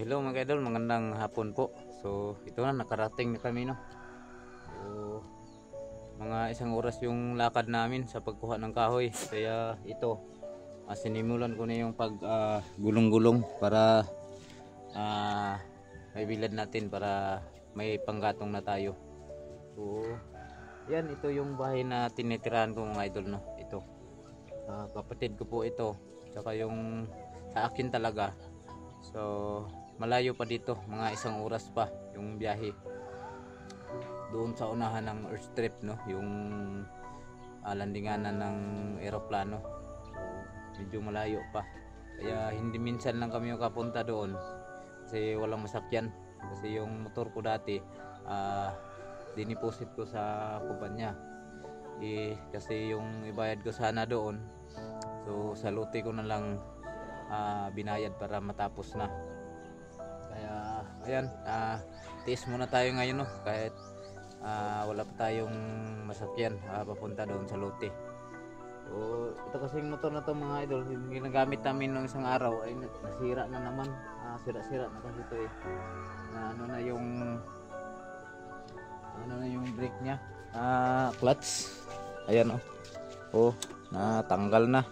Hello mga idol, magandang hapon po. So ito na, nakarating na kami no. So mga isang oras yung lakad namin sa pagkuha ng kahoy. Kaya ito, sinimulan ko na yung pag gulong-gulong para may bilad natin para may panggatong na tayo. So yan, ito yung bahay na tinitirahan ko mga idol no. Ito, kapatid ko po ito, tsaka yung sa akin talaga. So malayo pa dito, mga isang oras pa yung biyahe doon sa unahan ng airstrip no, yung landinganan ng eroplano. So medyo malayo pa, kaya hindi minsan lang kami makapunta doon kasi walang masakyan. Kasi yung motor ko dati diniposit ko sa kumpanya kasi yung ibayad ko sana doon, so sa lote ko na lang binayad para matapos na. Kaya ayan, tiis muna tayo ngayon no, kahit wala pa tayong masakyan papunta doon sa lote. So ito kasing motor na to mga idol, yung ginagamit namin nung isang araw ay nasira na naman. Sira-sira na kasi ito eh, na ano na yung brake nya, clutch. Ayan oh, natanggal na.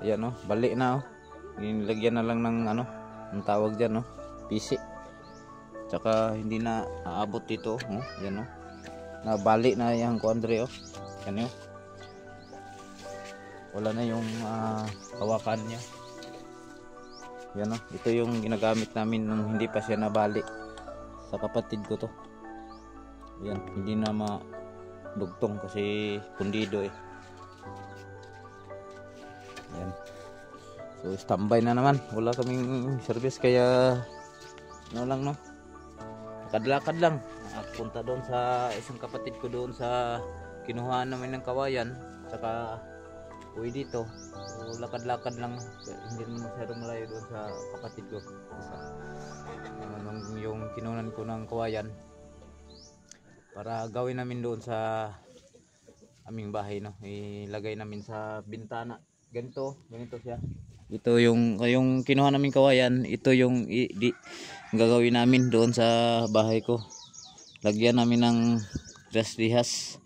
Ayan oh, bali na oh. Nilagyan na lang ng ano, ang tawag dyan no, PC. Tsaka hindi na aabot dito oh. Ayan oh, nabali na yung kuandre oh. Yan oh, wala na yung hawakan nya. Yan oh, ito yung ginagamit namin nung hindi pa siya nabali sa kapatid ko to. Yan, hindi na madugtong kasi pundido eh. Yan. So standby na naman, wala kaming service kaya ano lang no, lakad-lakad lang. Punta doon sa isang kapatid ko doon sa kinuhaan namin ng kawayan, saka uwi dito. So lakad-lakad lang, hindi naman masyadong malayo doon sa kapatid ko. Yung kinuhanan ko ng kawayan para gawin namin doon sa aming bahay no, ilagay namin sa bintana. Ganito siya. Ito yung kinuha namin kawayan, ito yung gagawin namin doon sa bahay ko. Lagyan namin ng rihas.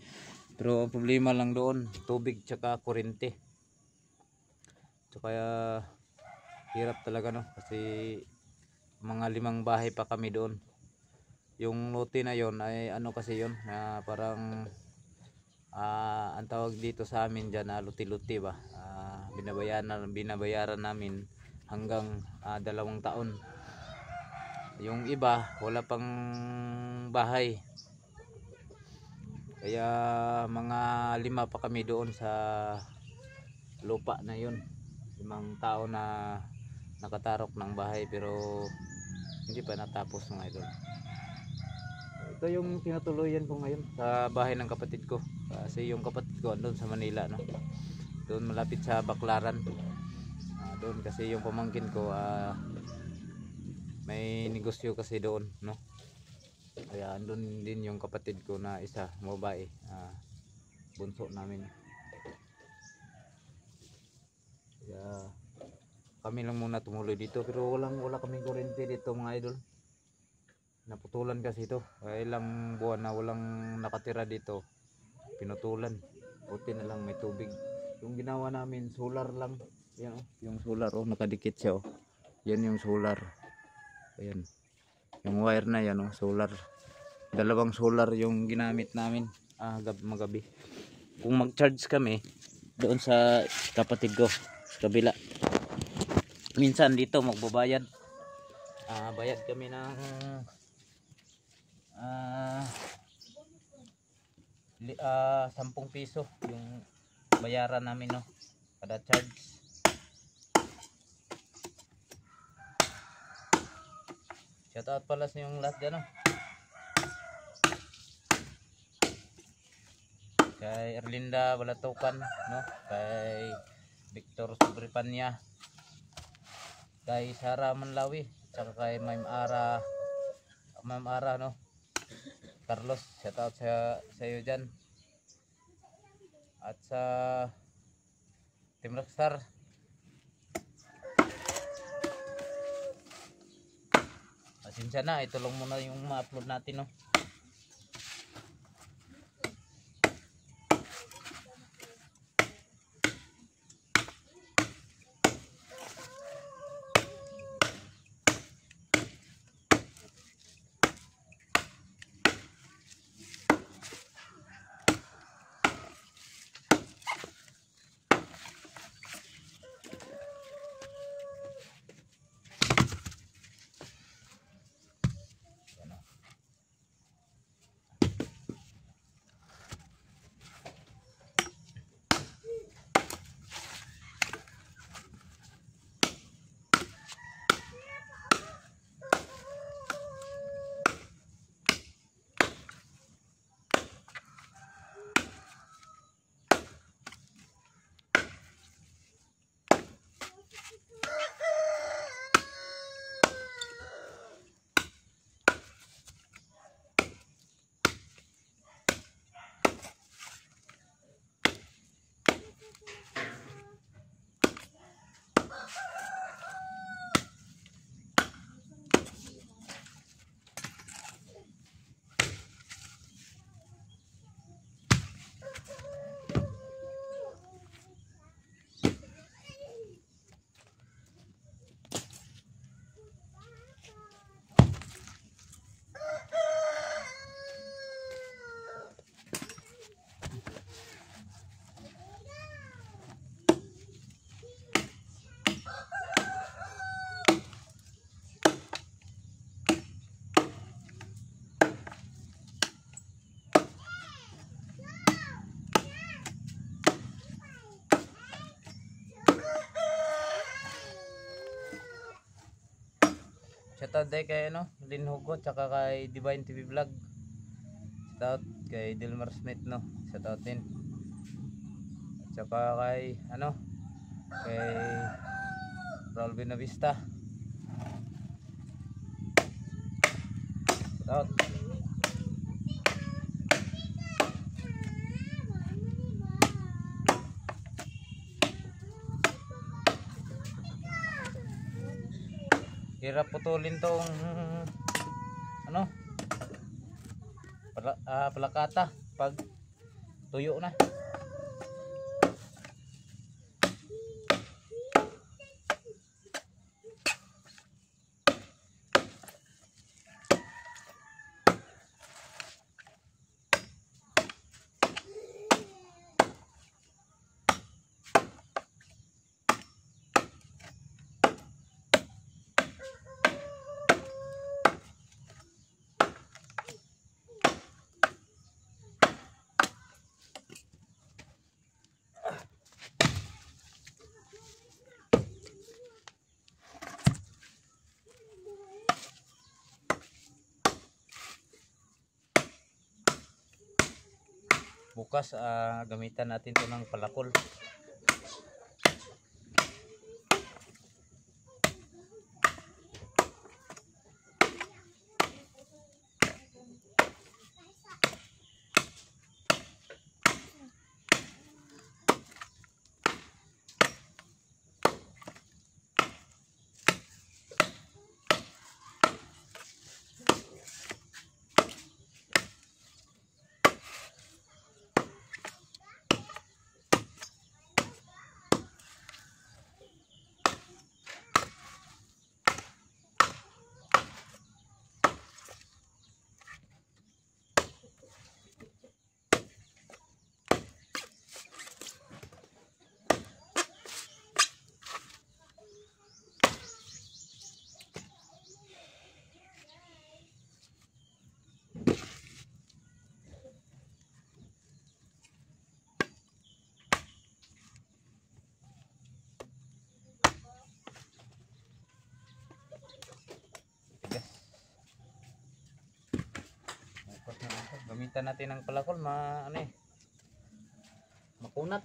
Pero ang problema lang doon, tubig tsaka kuryente. So kaya hirap talaga no, kasi mga 5 bahay pa kami doon. Yung lote na yon ay ano kasi yon, parang ang tawag dito sa amin dyan luti-luti ba. Binabayaran namin hanggang 2 taon. Yung iba wala pang bahay, kaya mga 5 pa kami doon sa lupa na yun. 5 tao na nakatarok ng bahay pero hindi pa natapos mga idol. Ito yung tinutuluyan ko ngayon sa bahay ng kapatid ko, kasi yung kapatid ko doon sa Manila no, doon malapit sa Baclaran. Doon kasi yung pamangkin ko may negosyo kasi doon no, kaya andun din yung kapatid ko na isa, babae, bunso namin. Kaya kami lang muna tumuloy dito, pero wala kaming kuryente dito mga idol. Naputulan kasi ito, ilang buwan na walang nakatira dito, pinutulan. Buti na lang may tubig. Yung ginawa namin solar lang. Yan oh, yung solar oh, nakadikit siya oh. Yan yung solar. Ayan, yung wire na yan oh, solar. 2 solar yung ginamit namin magabi. Kung mag-charge kami doon sa kapatid ko sa kabila, minsan dito magbabayad. Bayad kami ng 10 piso yung bayaran namin no, kada charge. Shout out pala sa yung lahat dyan no, kay Erlinda Balatukan no, kay Victor Sobrepanya, kay Sara Manlawi, saka kay Ma'am Ara no, Carlos, shout out sa iyo dyan, at sa Team Rockstar. Pasensya na, ito lang muna yung ma-upload natin, no. Shoutout day kay ano, Lin Hugot, tsaka kay Divine TV Vlog. Shoutout kay Delmar Smith, no. Shoutout din. Tsaka kay ano, kay Raul Benavista. Shoutout. Hirap putulin tong ano, palakata pag tuyo na. Bukas gamitan natin to ng palakol. Gamitan natin ng palakol, makunat.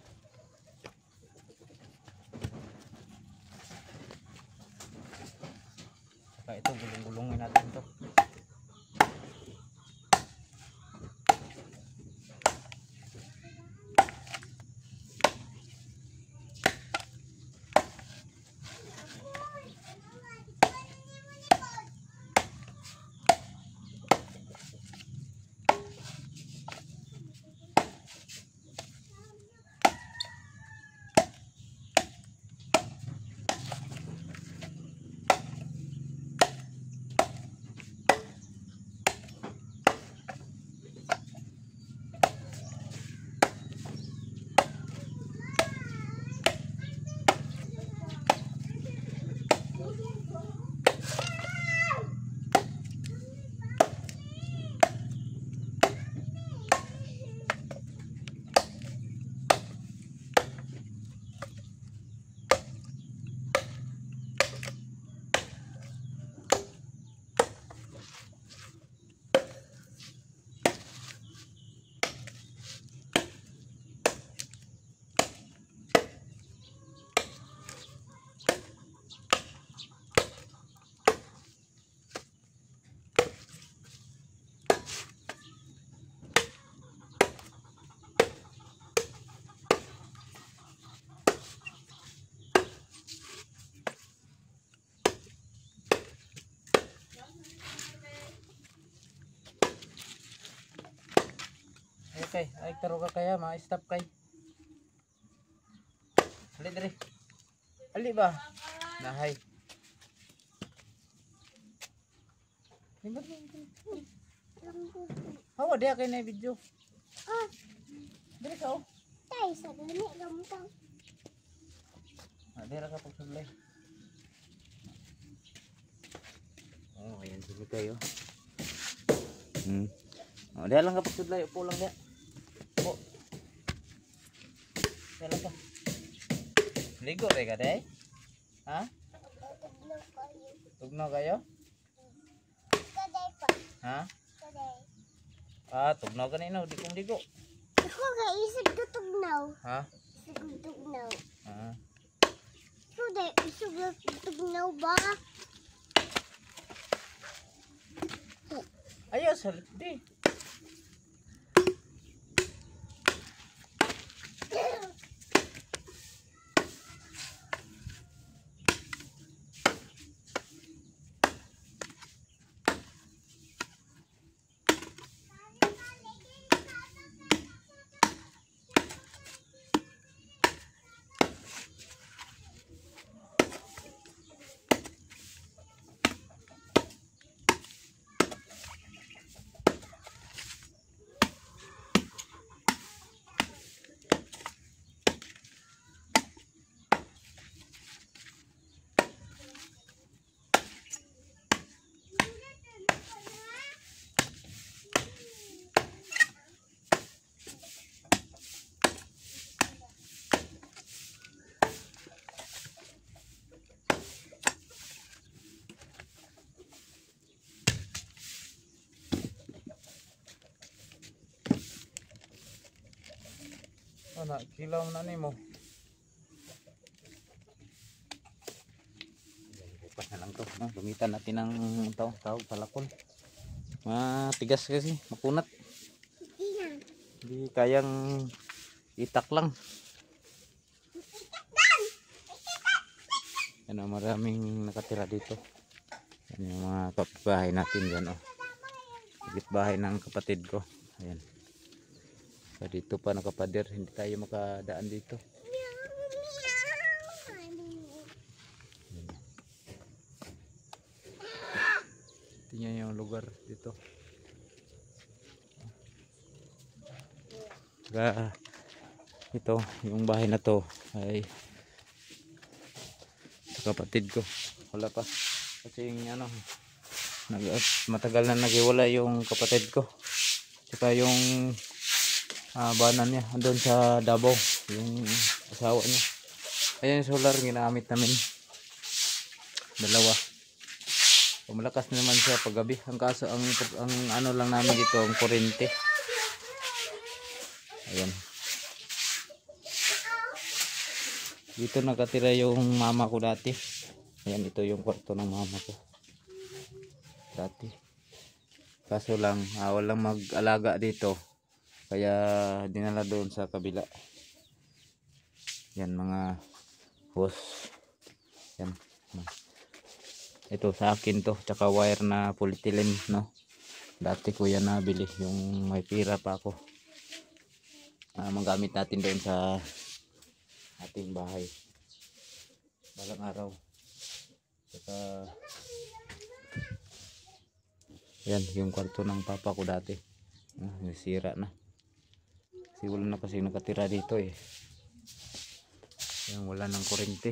Saka ito, gulong-gulungin natin to. kay. Ay taro ka kaya ma-stop kay. Ali diri. Ali ba? Nahay. Hawa dia kay na video. Ah, Diri ka oh. tay sa gani gampang. Diri ka pagsublay. Oh, ayan sila kayo. Oh, dia lang ka pagsublay, upo lang dia. Oh. Dia lang ka. Ligo re ka day? Ha? Tugno kayo? Kaday pa. Ha? Kaday. Ah, tugnaw kanina, di kong ligo. Ako ga isig tutugnaw. Ha? Isig tutugnaw. Ah. Kaday isig tutugnaw ba? Ayos, di. Ana, kilaw na nimo. Bukas na lang to, no? Gamitan natin ng tawag palakol. Matigas kasi, makunat. Hindi kayang itak lang. Ano, maraming nakatira dito. Yan yung mga kapitbahay natin dyan, oh. Kapitbahay ng kapatid ko. Ayan. So, dito pa nakapader, hindi tayo makadaan dito. Tingnan yung lugar dito. Saka ito, yung bahay na to ay sa kapatid ko. Wala pa. Kasi yung ano, matagal na nagiwala yung kapatid ko. Saka yung banan niya doon sa Davao, yung asawa niya. Ayan yung solar ginamit namin, dalawa. Malakas naman siya paggabi. Ang kaso ang ano lang namin dito, ang kuryente. Ayan, dito nakatira yung mama ko dati. Ayan, ito yung kwarto ng mama ko dati. Kaso lang walang mag-alaga dito, kaya dinala doon sa kabila. Yan mga hose. Yan. Ito sa akin to, tsaka wire na polyethylene, no. Dati ko yan nabili, yung may pira pa ako. Magamit natin doon sa ating bahay balang araw. Tsaka yan yung kwarto ng papa ko dati. Nasira na. Kasi wala na kasi nakatira dito eh. Yan, wala ng kuryente.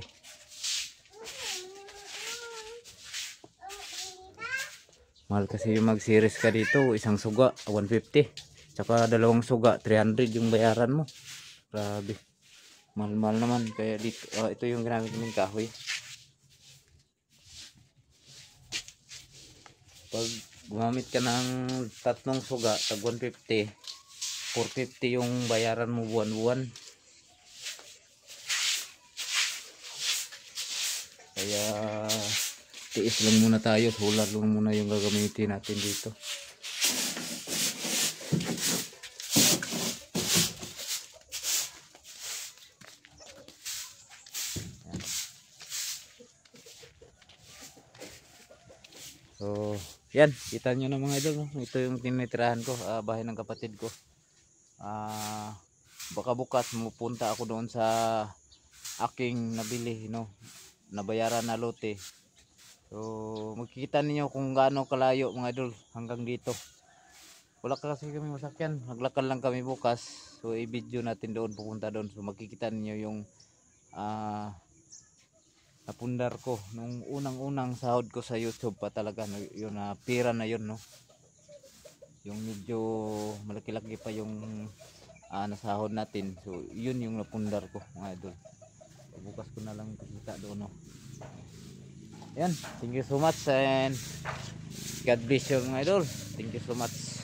Mahal kasi yung mag-series ka dito, isang suga 150, tsaka dalawang suga 300 yung bayaran mo. Grabe, mahal-mahal naman. Kaya dito, ito yung ginamit namin, kahoy. Pag gumamit ka ng tatlong suga tag 150, 450 yung bayaran mo buwan-buwan. Kaya tiis lang muna tayo, solar lang muna yung gagamitin natin dito. Yan. So yan, kita nyo na mga idol, no? Ito yung tinitirahan ko, bahay ng kapatid ko. baka bukas mapunta ako doon sa aking nabili, no, nabayaran na lote. So makikita ninyo kung gaano kalayo mga idol hanggang dito. Wala kasi kami masakyan, maglakad lang kami bukas. So i-video natin doon, pupunta doon. So makikita ninyo yung napundar ko nung unang sahod ko sa YouTube pa talaga, no, yun na pira na yun, no. Yung medyo malaki-laki pa yung nasahod natin. So yun yung napundar ko mga idol. Bukas ko na lang kita doon, no. Yan, thank you so much and God bless you mga idol. Thank you so much.